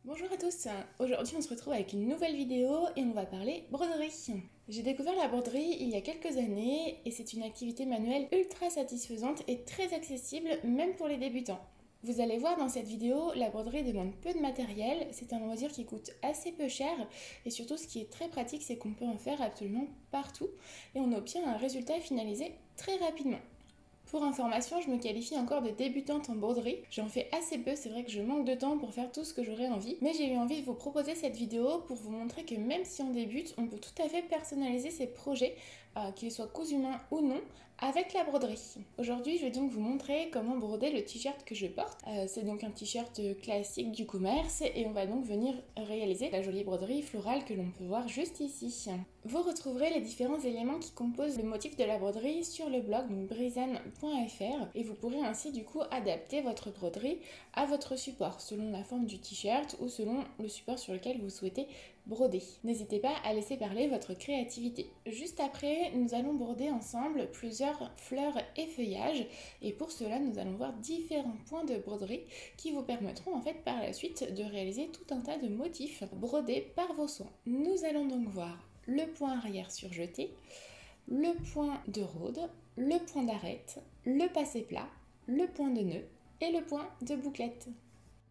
Bonjour à tous, aujourd'hui on se retrouve avec une nouvelle vidéo et on va parler broderie. J'ai découvert la broderie il y a quelques années et c'est une activité manuelle ultra satisfaisante et très accessible même pour les débutants. Vous allez voir dans cette vidéo, la broderie demande peu de matériel, c'est un loisir qui coûte assez peu cher et surtout ce qui est très pratique c'est qu'on peut en faire absolument partout et on obtient un résultat finalisé très rapidement. Pour information, je me qualifie encore de débutante en broderie. J'en fais assez peu, c'est vrai que je manque de temps pour faire tout ce que j'aurais envie. Mais j'ai eu envie de vous proposer cette vidéo pour vous montrer que même si on débute, on peut tout à fait personnaliser ses projets, qu'ils soient cousus main ou non, avec la broderie. Aujourd'hui, je vais donc vous montrer comment broder le t-shirt que je porte. C'est donc un t-shirt classique du commerce et on va donc venir réaliser la jolie broderie florale que l'on peut voir juste ici. Vous retrouverez les différents éléments qui composent le motif de la broderie sur le blog brisane.fr et vous pourrez ainsi du coup adapter votre broderie à votre support selon la forme du t-shirt ou selon le support sur lequel vous souhaitez broder. N'hésitez pas à laisser parler votre créativité. Juste après, nous allons broder ensemble plusieurs fleurs et feuillages et pour cela nous allons voir différents points de broderie qui vous permettront en fait par la suite de réaliser tout un tas de motifs brodés par vos soins. Nous allons donc voir le point arrière surjeté, le point de rôde, le point d'arête, le passé plat, le point de nœud et le point de bouclette.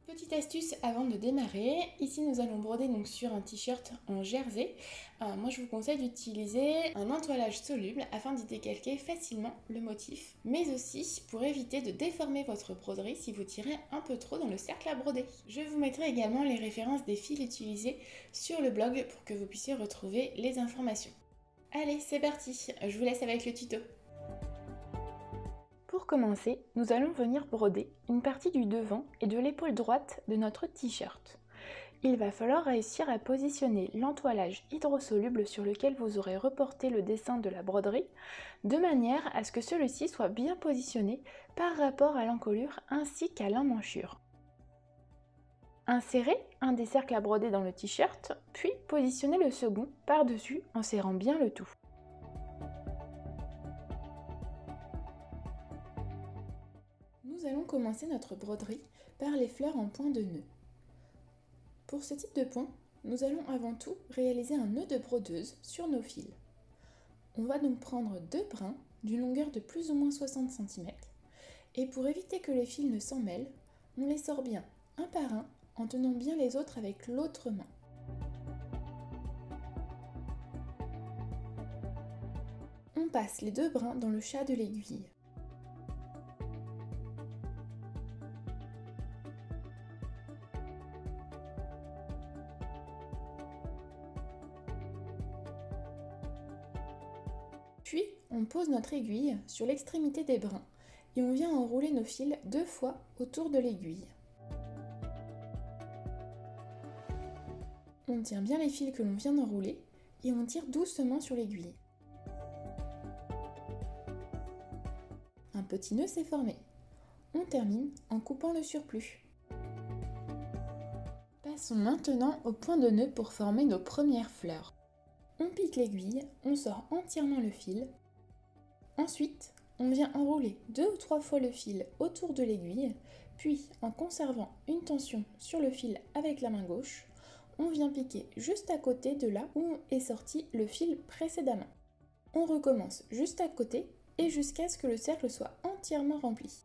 Petite astuce avant de démarrer, ici nous allons broder donc sur un t-shirt en jersey. Moi je vous conseille d'utiliser un entoilage soluble afin d'y décalquer facilement le motif, mais aussi pour éviter de déformer votre broderie si vous tirez un peu trop dans le cercle à broder. Je vous mettrai également les références des fils utilisés sur le blog pour que vous puissiez retrouver les informations. Allez, c'est parti, je vous laisse avec le tuto. Pour commencer, nous allons venir broder une partie du devant et de l'épaule droite de notre t-shirt. Il va falloir réussir à positionner l'entoilage hydrosoluble sur lequel vous aurez reporté le dessin de la broderie, de manière à ce que celui-ci soit bien positionné par rapport à l'encolure ainsi qu'à l'emmanchure. Insérez un des cercles à broder dans le t-shirt, puis positionnez le second par-dessus en serrant bien le tout. Nous allons commencer notre broderie par les fleurs en point de nœud. Pour ce type de point, nous allons avant tout réaliser un nœud de brodeuse sur nos fils. On va donc prendre deux brins d'une longueur de plus ou moins 60 cm et pour éviter que les fils ne s'en mêlent, on les sort bien un par un en tenant bien les autres avec l'autre main. On passe les deux brins dans le chat de l'aiguille. Puis, on pose notre aiguille sur l'extrémité des brins et on vient enrouler nos fils deux fois autour de l'aiguille. On tient bien les fils que l'on vient d'enrouler et on tire doucement sur l'aiguille. Un petit nœud s'est formé. On termine en coupant le surplus. Passons maintenant au point de nœud pour former nos premières fleurs. On pique l'aiguille, on sort entièrement le fil. Ensuite, on vient enrouler deux ou trois fois le fil autour de l'aiguille, puis en conservant une tension sur le fil avec la main gauche, on vient piquer juste à côté de là où est sorti le fil précédemment. On recommence juste à côté et jusqu'à ce que le cercle soit entièrement rempli.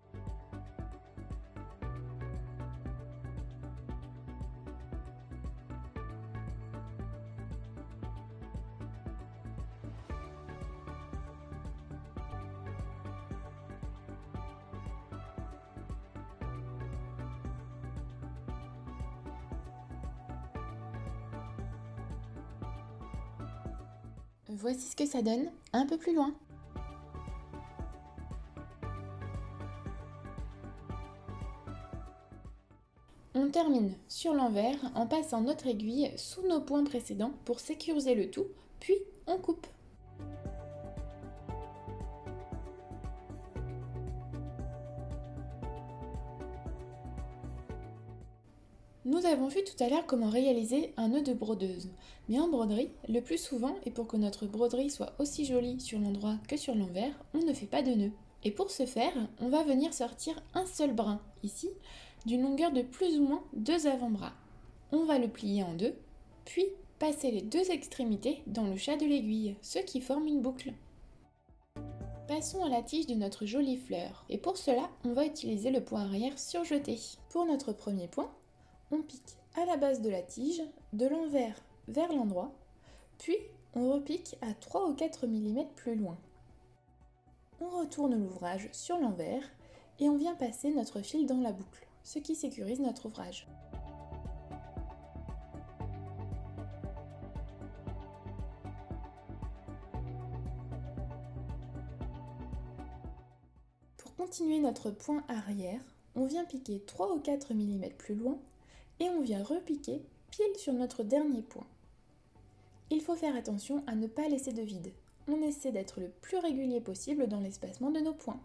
Voici ce que ça donne un peu plus loin. On termine sur l'envers en passant notre aiguille sous nos points précédents pour sécuriser le tout, puis on coupe. Nous avons vu tout à l'heure comment réaliser un nœud de brodeuse, mais en broderie, le plus souvent, et pour que notre broderie soit aussi jolie sur l'endroit que sur l'envers, on ne fait pas de nœud. Et pour ce faire, on va venir sortir un seul brin, ici, d'une longueur de plus ou moins 2 avant-bras. On va le plier en deux, puis passer les deux extrémités dans le chat de l'aiguille, ce qui forme une boucle. Passons à la tige de notre jolie fleur, et pour cela, on va utiliser le point arrière surjeté. Pour notre premier point, on pique à la base de la tige, de l'envers vers l'endroit, puis on repique à 3 ou 4 mm plus loin. On retourne l'ouvrage sur l'envers et on vient passer notre fil dans la boucle, ce qui sécurise notre ouvrage. Pour continuer notre point arrière, on vient piquer 3 ou 4 mm plus loin et on vient repiquer pile sur notre dernier point. Il faut faire attention à ne pas laisser de vide. On essaie d'être le plus régulier possible dans l'espacement de nos points.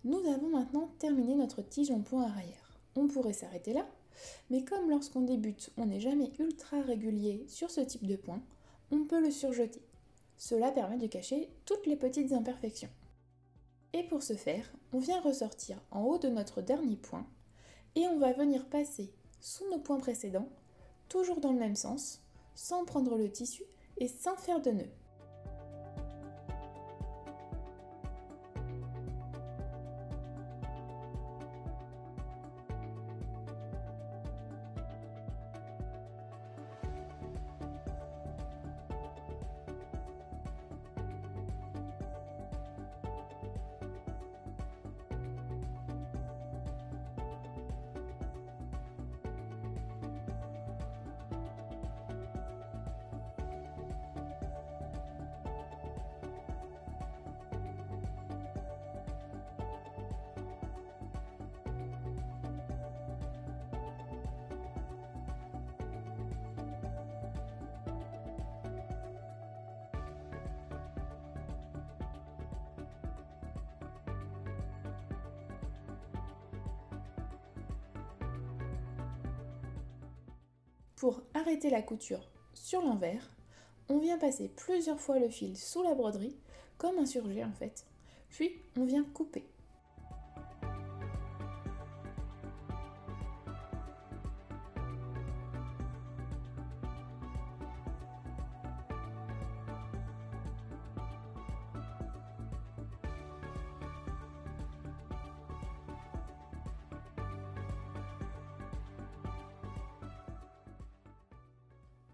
Nous avons maintenant terminé notre tige en point arrière. On pourrait s'arrêter là, mais comme lorsqu'on débute, on n'est jamais ultra régulier sur ce type de point, on peut le surjeter. Cela permet de cacher toutes les petites imperfections. Et pour ce faire, on vient ressortir en haut de notre dernier point et on va venir passer sous nos points précédents, toujours dans le même sens, sans prendre le tissu et sans faire de nœud. Pour arrêter la couture sur l'envers, on vient passer plusieurs fois le fil sous la broderie, comme un surjet en fait, puis on vient couper.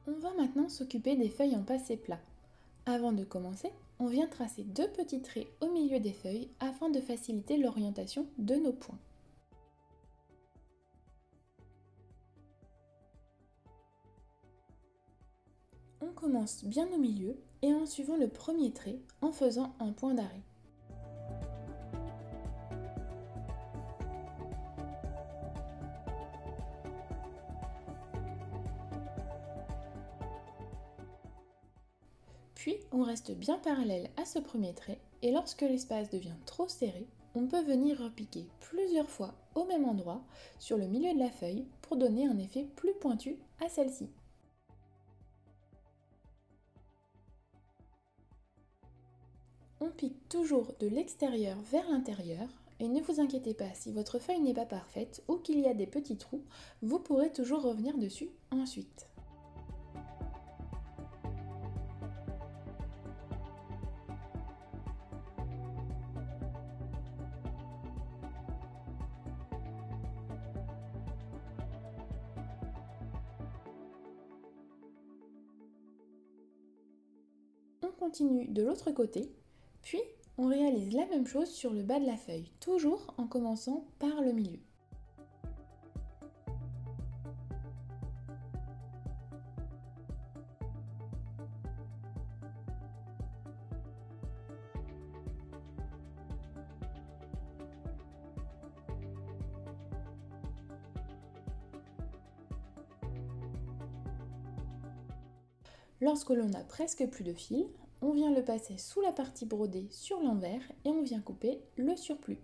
On va maintenant s'occuper des feuilles en passé plat. Avant de commencer, on vient tracer deux petits traits au milieu des feuilles afin de faciliter l'orientation de nos points. On commence bien au milieu et en suivant le premier trait en faisant un point d'arrêt. Puis on reste bien parallèle à ce premier trait et lorsque l'espace devient trop serré, on peut venir repiquer plusieurs fois au même endroit sur le milieu de la feuille pour donner un effet plus pointu à celle-ci. On pique toujours de l'extérieur vers l'intérieur et ne vous inquiétez pas si votre feuille n'est pas parfaite ou qu'il y a des petits trous, vous pourrez toujours revenir dessus ensuite. On continue de l'autre côté, puis on réalise la même chose sur le bas de la feuille, toujours en commençant par le milieu. Lorsque l'on n'a presque plus de fil, on vient le passer sous la partie brodée sur l'envers et on vient couper le surplus.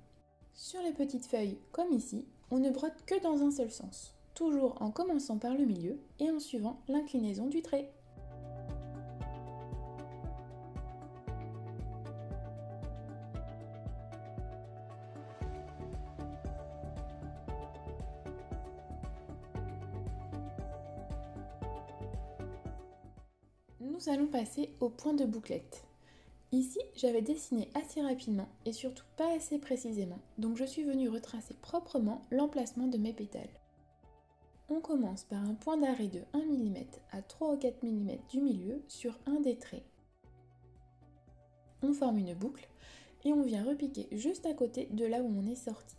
Sur les petites feuilles, comme ici, on ne brode que dans un seul sens, toujours en commençant par le milieu et en suivant l'inclinaison du trait. Nous allons passer au point de bouclette. Ici, j'avais dessiné assez rapidement et surtout pas assez précisément, donc je suis venue retracer proprement l'emplacement de mes pétales. On commence par un point d'arrêt de 1 mm à 3 ou 4 mm du milieu sur un des traits. On forme une boucle et on vient repiquer juste à côté de là où on est sorti.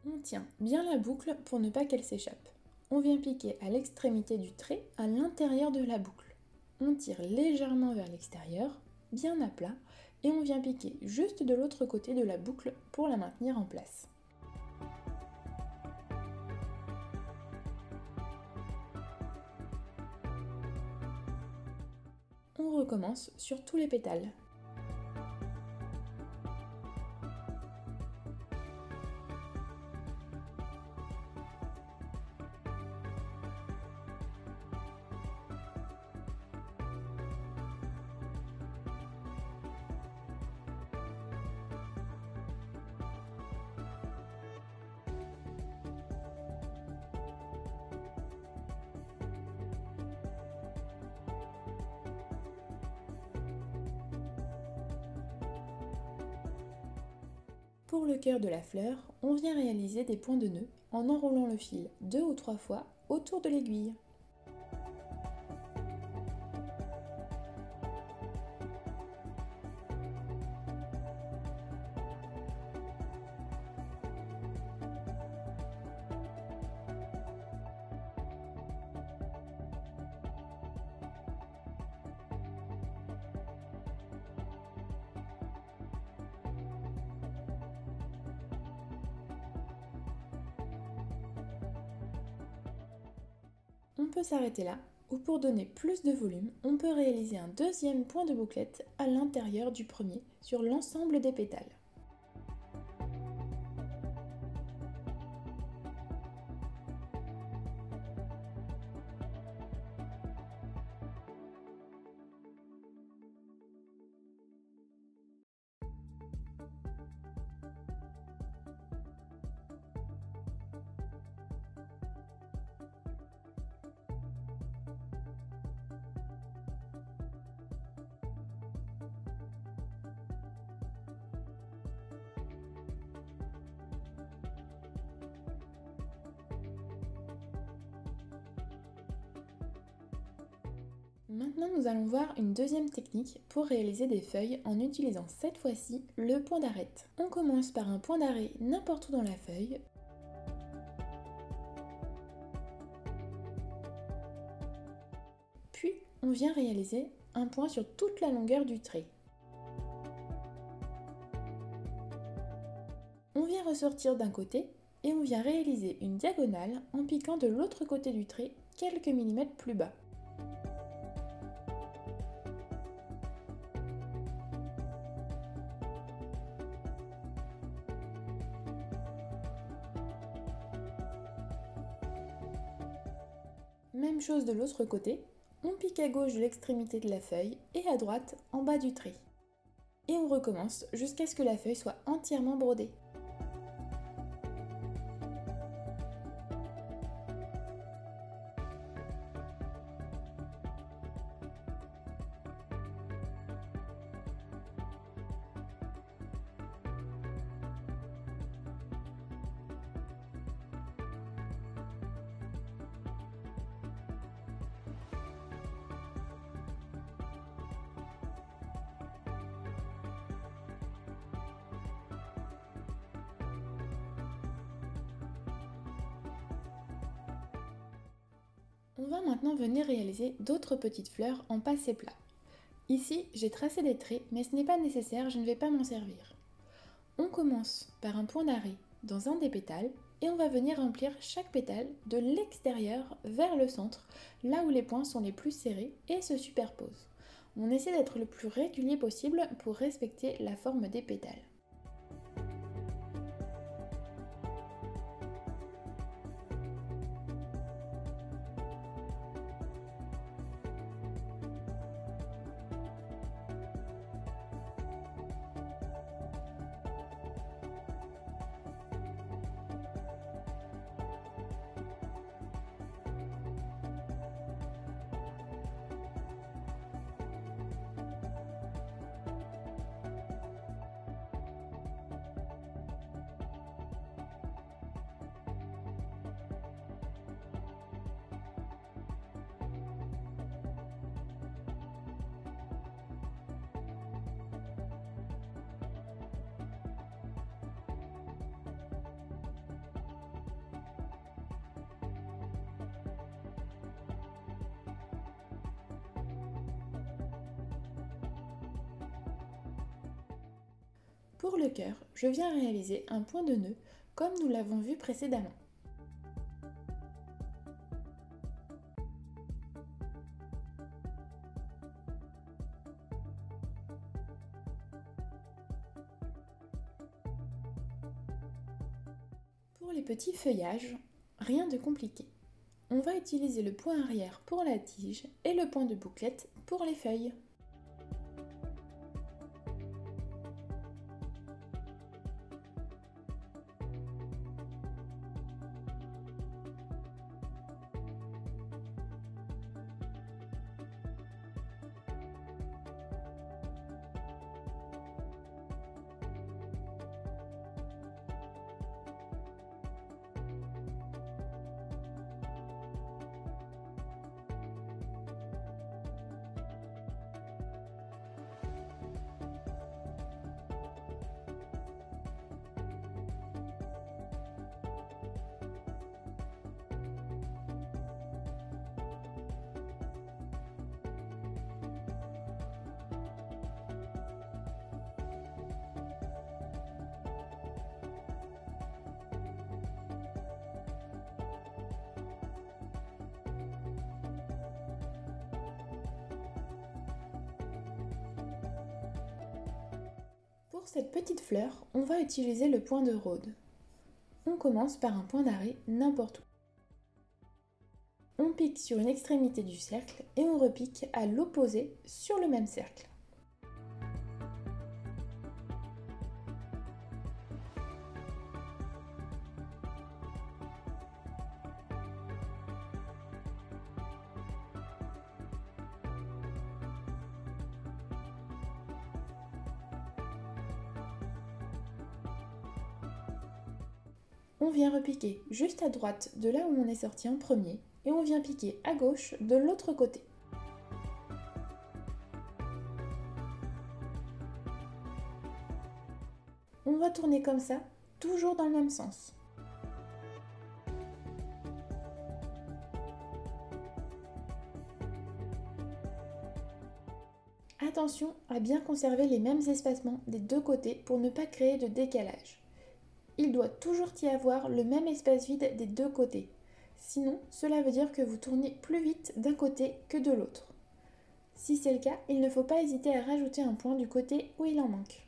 On tient bien la boucle pour ne pas qu'elle s'échappe. On vient piquer à l'extrémité du trait à l'intérieur de la boucle. On tire légèrement vers l'extérieur, bien à plat, et on vient piquer juste de l'autre côté de la boucle pour la maintenir en place. On recommence sur tous les pétales. Pour le cœur de la fleur, on vient réaliser des points de nœud en enroulant le fil 2 ou 3 fois autour de l'aiguille. On peut s'arrêter là, ou pour donner plus de volume, on peut réaliser un deuxième point de bouclette à l'intérieur du premier sur l'ensemble des pétales. Maintenant, nous allons voir une deuxième technique pour réaliser des feuilles en utilisant cette fois-ci le point d'arête. On commence par un point d'arrêt n'importe où dans la feuille. Puis, on vient réaliser un point sur toute la longueur du trait. On vient ressortir d'un côté et on vient réaliser une diagonale en piquant de l'autre côté du trait quelques millimètres plus bas. Même chose de l'autre côté, on pique à gauche de l'extrémité de la feuille et à droite en bas du trait. Et on recommence jusqu'à ce que la feuille soit entièrement brodée. On va maintenant venir réaliser d'autres petites fleurs en passé plat. Ici, j'ai tracé des traits, mais ce n'est pas nécessaire, je ne vais pas m'en servir. On commence par un point d'arrêt dans un des pétales et on va venir remplir chaque pétale de l'extérieur vers le centre, là où les points sont les plus serrés et se superposent. On essaie d'être le plus régulier possible pour respecter la forme des pétales. Pour le cœur, je viens réaliser un point de nœud comme nous l'avons vu précédemment. Pour les petits feuillages, rien de compliqué. On va utiliser le point arrière pour la tige et le point de bouclette pour les feuilles. Pour cette petite fleur, on va utiliser le point de Rhode. On commence par un point d'arrêt n'importe où. On pique sur une extrémité du cercle et on repique à l'opposé sur le même cercle. On vient repiquer juste à droite de là où on est sorti en premier et on vient piquer à gauche de l'autre côté. On va tourner comme ça, toujours dans le même sens. Attention à bien conserver les mêmes espacements des deux côtés pour ne pas créer de décalage. Il doit toujours y avoir le même espace vide des deux côtés. Sinon, cela veut dire que vous tournez plus vite d'un côté que de l'autre. Si c'est le cas, il ne faut pas hésiter à rajouter un point du côté où il en manque.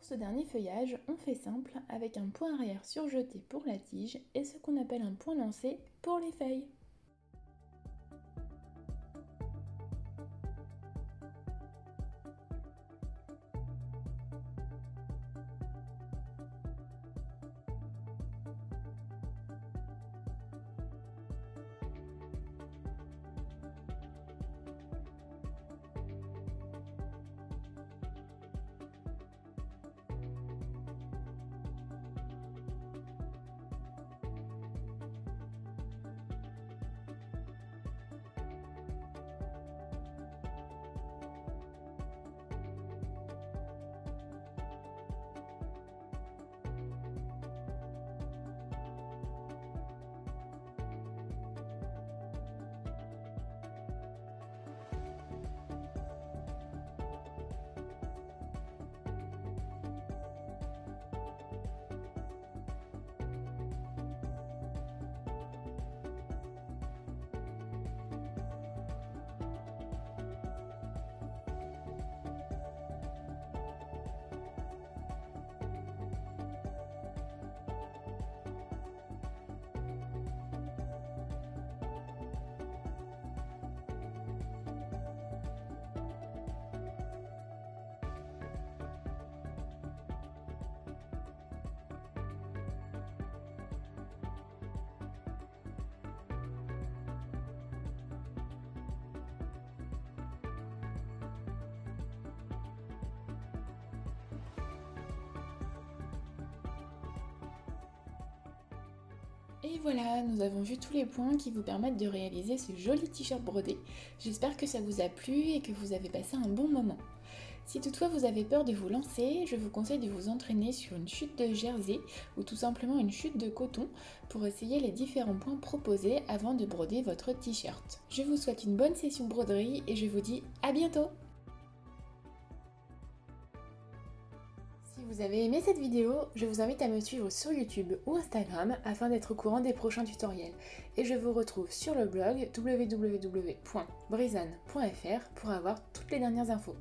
Pour ce dernier feuillage, on fait simple avec un point arrière surjeté pour la tige et ce qu'on appelle un point lancé pour les feuilles. Et voilà, nous avons vu tous les points qui vous permettent de réaliser ce joli t-shirt brodé. J'espère que ça vous a plu et que vous avez passé un bon moment. Si toutefois vous avez peur de vous lancer, je vous conseille de vous entraîner sur une chute de jersey ou tout simplement une chute de coton pour essayer les différents points proposés avant de broder votre t-shirt. Je vous souhaite une bonne session broderie et je vous dis à bientôt! Si vous avez aimé cette vidéo, je vous invite à me suivre sur YouTube ou Instagram afin d'être au courant des prochains tutoriels. Et je vous retrouve sur le blog www.brizane.fr pour avoir toutes les dernières infos.